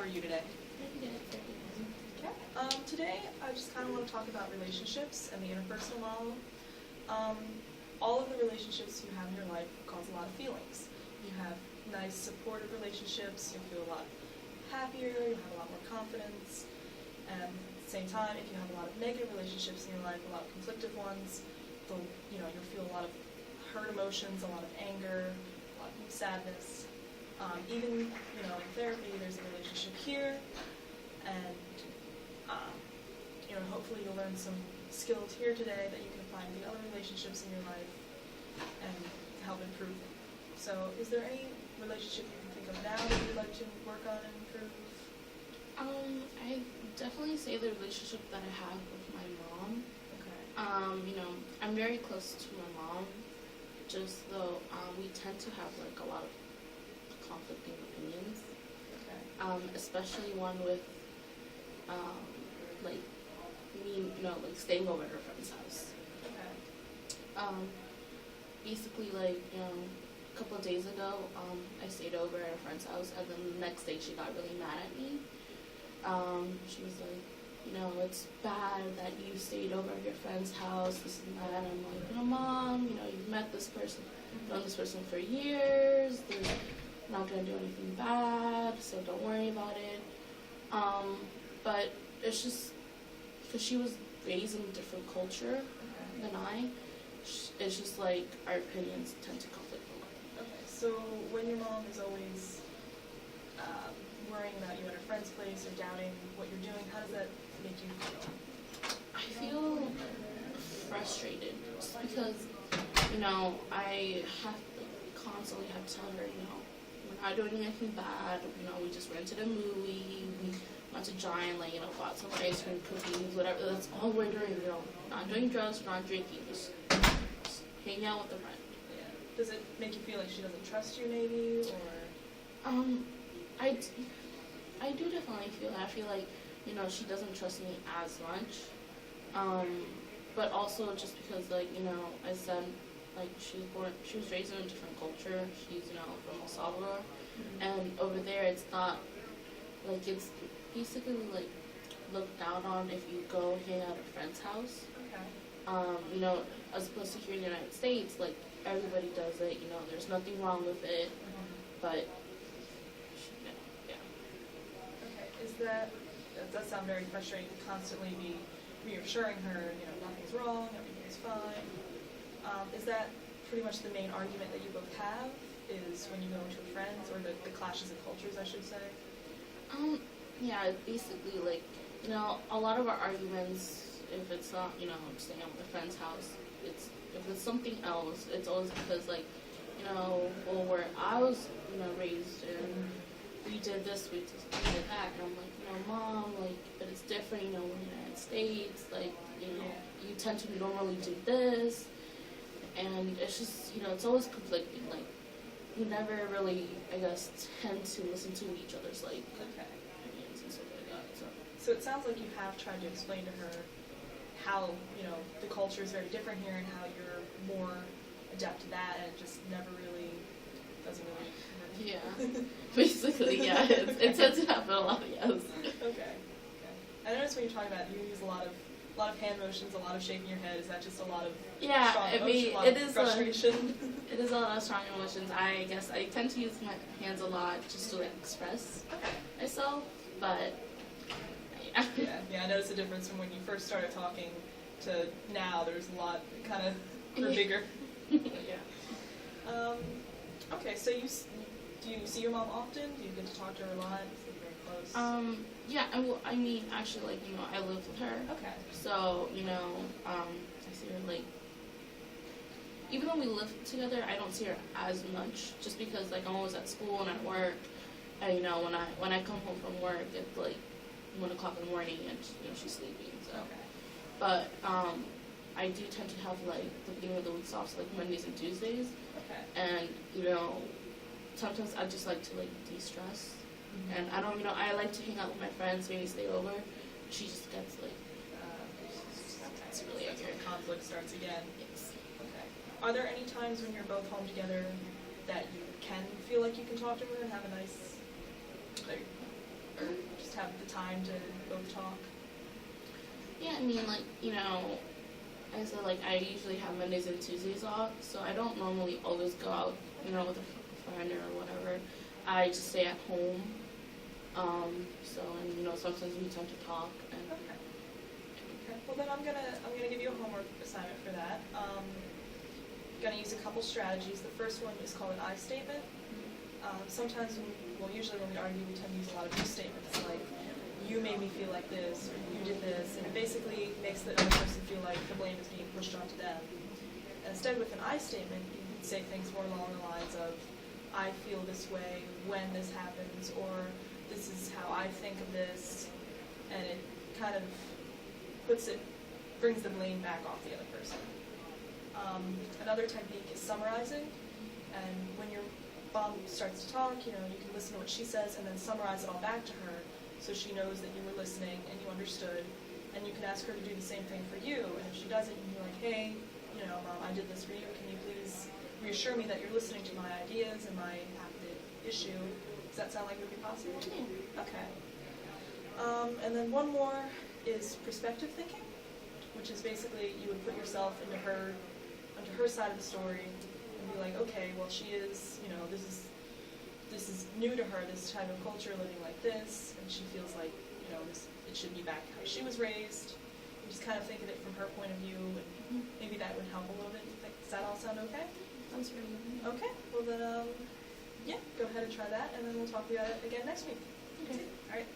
are you today? Okay. Today, I just kind of want to talk about relationships and the interpersonal model. All of the relationships you have in your life cause a lot of feelings. You have nice, supportive relationships. You feel a lot happier. You have a lot more confidence. And at the same time, if you have a lot of negative relationships in your life, a lot of conflictive ones, you'll feel a lot of hurt emotions, a lot of anger, a lot of sadness. Even in therapy, there's a relationship here, and hopefully you'll learn some skills here today that you can apply to the other relationships in your life and help improve them. So, is there any relationship you can think of now that you'd like to work on and improve? I definitely say the relationship that I have with my mom. Okay. I'm very close to my mom, just though we tend to have like a lot of conflicting opinions. Okay. Especially one with staying over at her friend's house. Okay. Basically, a couple of days ago, I stayed over at a friend's house, and then the next day she got really mad at me. She was like, it's bad that you stayed over at your friend's house, this and that. And I'm like, Mom, you've met this person, known this person for years, they're not going to do anything bad, so don't worry about it. But it's just, because she was raised in a different culture than I, it's just like our opinions tend to conflict a lot. Okay, so when your mom is always worrying about you at her friend's place or doubting what you're doing, how does that make you feel? I feel frustrated just because, I have constantly have to tell her, we're not doing anything bad, we just rented a movie, we went to Giant, bought some ice cream, cookies, whatever, that's all we're doing, not doing drugs, we're not drinking, just hang out with a friend. Yeah. Does it make you feel like she doesn't trust you maybe, or? I do definitely feel that. I feel like, she doesn't trust me as much, but also just because, I said, she was raised in a different culture, she's, from El Salvador, and over there it's not, it's basically, looked down on if you go hang out at a friend's house. Okay. As opposed to here in the United States, everybody does it, there's nothing wrong with it, but, yeah. Okay, that does sound very frustrating to constantly be reassuring her, nothing's wrong, everything's fine. Is that pretty much the main argument that you both have, is when you go into a friend's, or the clashes of cultures, I should say? Yeah, basically, a lot of our arguments, if it's not, staying at a friend's house, if it's something else, it's always because, where I was, raised and we did this, we did that, and I'm like, Mom, but it's different, we're in the United States, you tend to normally do this, and it's just, it's always conflicting, we never really, I guess, tend to listen to each other's, opinions and stuff like that, So it sounds like you have tried to explain to her how, the culture is very different here and how you're more adept to that, and it just never really, doesn't really work. Yeah, basically, yeah, it tends to happen a lot, yes. Okay. I noticed when you're talking about it, you use a lot of hand motions, a lot of shaking your head. Is that just a lot of strong emotion, a lot of frustration? It is a lot of strong emotions. I guess I tend to use my hands a lot just to express myself, but yeah. I noticed the difference from when you first started talking to now. There's a lot kind of bigger. Yeah. Okay, so do you see your mom often? Do you get to talk to her a lot? Is it very close? Yeah, actually, I live with her. Okay. So, I see her, even though we live together, I don't see her as much, just because, I'm always at school and at work, and, when I come home from work, it's, 1 o'clock in the morning, and, she's sleeping, so. Okay. But, I do tend to have, the beginning of the weeks off, so, Mondays and Tuesdays. Okay. And, sometimes I just like to, de-stress. Mm-hmm. And I don't, I like to hang out with my friends, maybe stay over. She just gets, it's really that's when conflict starts again. Yes. Okay. Are there any times when you're both home together that you can feel like you can talk to her and have a nice, or just have the time to both talk? Yeah, I mean, like, I said, like, I usually have Mondays and Tuesdays off, so I don't normally always go out, with a friend or whatever. I just stay at home. Sometimes we tend to talk. And Okay. Well, then I'm gonna give you a homework assignment for that. Gonna use a couple strategies. The first one is called an I statement. Usually when we argue, we tend to use a lot of you statements, like, you made me feel like this, or you did this, and it basically makes the other person feel like the blame is being pushed onto them. And instead, with an I statement, you can say things more along the lines of, I feel this way when this happens, or this is how I think of this, and it kind of brings the blame back off the other person. Another technique is summarizing, and when your mom starts to talk, you can listen to what she says and then summarize it all back to her so she knows that you were listening and you understood, and you can ask her to do the same thing for you, and if she doesn't, you can be like, hey, Mom, I did this for you, can you please reassure me that you're listening to my ideas and my issue? Does that sound like it would be possible? Yeah. Okay. And then one more is perspective thinking, which is basically you would put yourself into her side of the story and be like, okay, well, she is, this is new to her, this type of culture, living like this, and she feels like, it should be back how she was raised. And just kind of think of it from her point of view, and maybe that would help a little bit. Does that all sound okay? Sounds really good. Okay, well then, go ahead and try that, and then we'll talk about it again next week. Okay. All right.